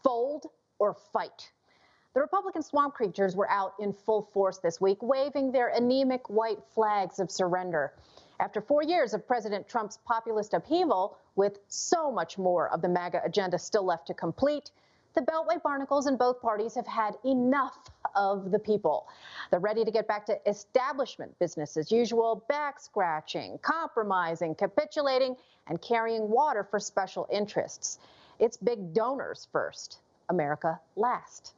fold or fight. The Republican swamp creatures were out in full force this week, waving their anemic white flags of surrender. After 4 years of President Trump's populist upheaval, with so much more of the MAGA agenda still left to complete, the Beltway barnacles in both parties have had enough of the people. They're ready to get back to establishment business as usual, back scratching, compromising, capitulating, and carrying water for special interests. It's big donors first, America last.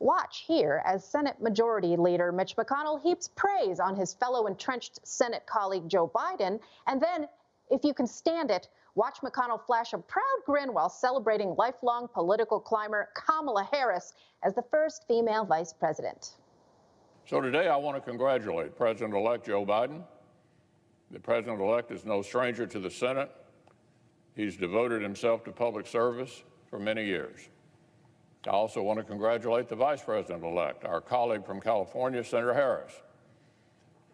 Watch here as Senate Majority Leader Mitch McConnell heaps praise on his fellow entrenched Senate colleague Joe Biden. And then, if you can stand it, watch McConnell flash a proud grin while celebrating lifelong political climber Kamala Harris as the first female vice president. So today I want to congratulate President-elect Joe Biden. The President-elect is no stranger to the Senate. He's devoted himself to public service for many years. I also want to congratulate the Vice President-elect, our colleague from California, Senator Harris.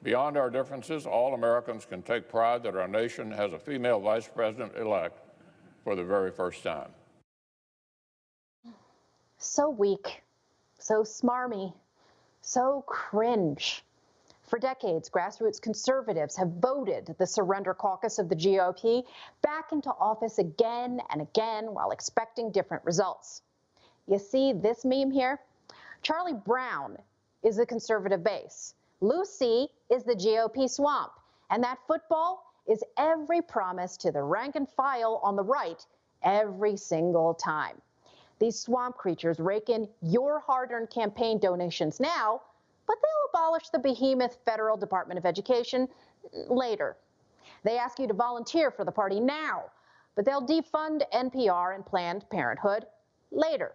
Beyond our differences, all Americans can take pride that our nation has a female Vice President-elect for the very first time. So weak, so smarmy, so cringe. For decades, grassroots conservatives have voted the surrender caucus of the GOP back into office again and again while expecting different results. You see this meme here? Charlie Brown is the conservative base. Lucy is the GOP swamp. And that football is every promise to the rank and file on the right every single time. These swamp creatures rake in your hard-earned campaign donations now, but they'll abolish the behemoth Federal Department of Education later. They ask you to volunteer for the party now, but they'll defund NPR and Planned Parenthood later.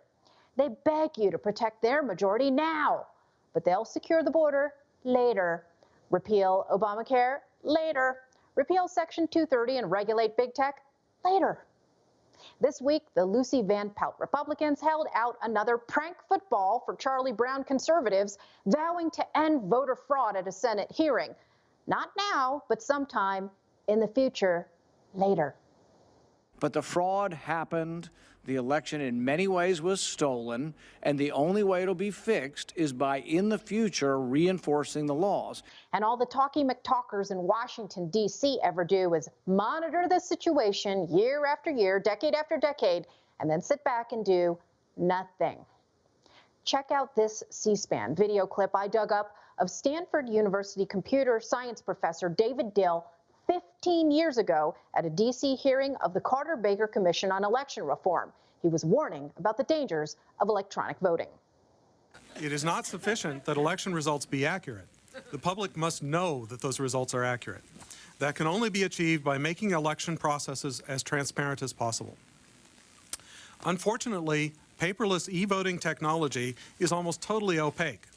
They beg you to protect their majority now, but they'll secure the border later. Repeal Obamacare later. Repeal Section 230 and regulate big tech later. This week, the Lucy Van Pelt Republicans held out another prank football for Charlie Brown conservatives, vowing to end voter fraud at a Senate hearing. Not now, but sometime in the future, later. But the fraud happened. The election in many ways was stolen, and the only way it'll be fixed is by, in the future, reinforcing the laws. And all the talky McTalkers in Washington, D.C. ever do is monitor the situation year after year, decade after decade, and then sit back and do nothing. Check out this C-SPAN video clip I dug up of Stanford University computer science professor David Dill 15 years ago at a D.C. hearing of the Carter-Baker Commission on Election Reform. He was warning about the dangers of electronic voting. It is not sufficient that election results be accurate. The public must know that those results are accurate. That can only be achieved by making election processes as transparent as possible. Unfortunately, paperless e-voting technology is almost totally opaque.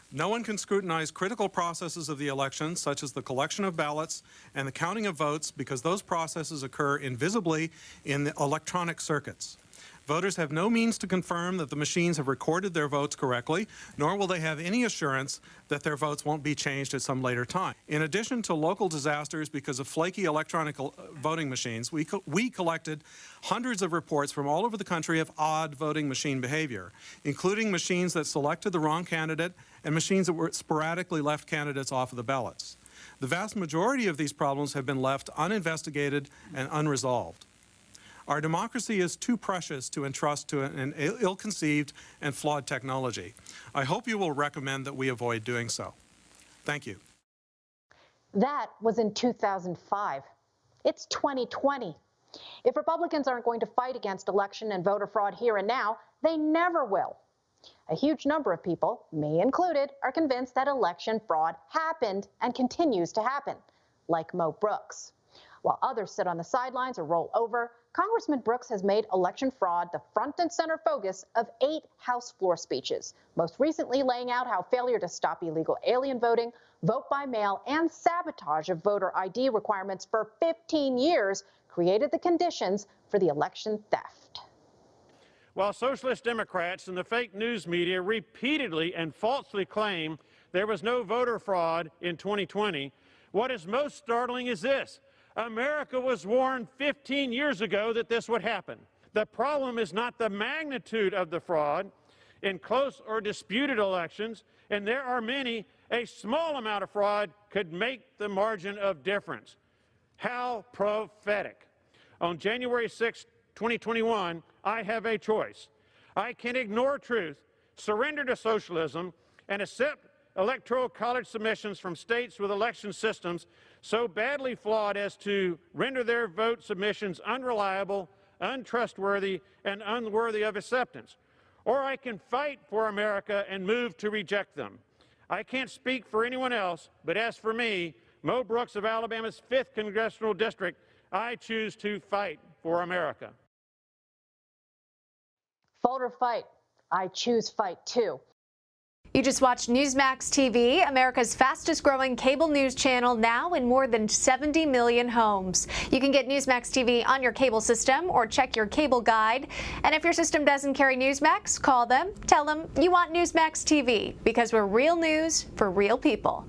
No one can scrutinize critical processes of the election, such as the collection of ballots and the counting of votes, because those processes occur invisibly in the electronic circuits. Voters have no means to confirm that the machines have recorded their votes correctly, nor will they have any assurance that their votes won't be changed at some later time. In addition to local disasters because of flaky electronic voting machines, we collected hundreds of reports from all over the country of odd voting machine behavior, including machines that selected the wrong candidate and machines that were sporadically left candidates off of the ballots. The vast majority of these problems have been left uninvestigated and unresolved. Our democracy is too precious to entrust to an ill-conceived and flawed technology. I hope you will recommend that we avoid doing so. Thank you. That was in 2005. It's 2020. If Republicans aren't going to fight against election and voter fraud here and now, they never will. A huge number of people, me included, are convinced that election fraud happened and continues to happen, like Mo Brooks. While others sit on the sidelines or roll over, Congressman Brooks has made election fraud the front and center focus of 8 House floor speeches, most recently laying out how failure to stop illegal alien voting, vote by mail, and sabotage of voter ID requirements for 15 years created the conditions for the election theft. While socialist Democrats and the fake news media repeatedly and falsely claim there was no voter fraud in 2020, what is most startling is this. America was warned 15 years ago that this would happen. The problem is not the magnitude of the fraud in close or disputed elections, and there are many. A small amount of fraud could make the margin of difference. How prophetic. On January 6, 2021, I have a choice. I can ignore truth, surrender to socialism, and accept electoral college submissions from states with election systems so badly flawed as to render their vote submissions unreliable, untrustworthy, and unworthy of acceptance. Or I can fight for America and move to reject them. I can't speak for anyone else, but as for me, Mo Brooks of Alabama's 5th Congressional District, I choose to fight for America. Fold or fight? I choose fight too. You just watched Newsmax TV, America's fastest growing cable news channel, now in more than 70 million homes. You can get Newsmax TV on your cable system or check your cable guide. And if your system doesn't carry Newsmax, call them, tell them you want Newsmax TV, because we're real news for real people.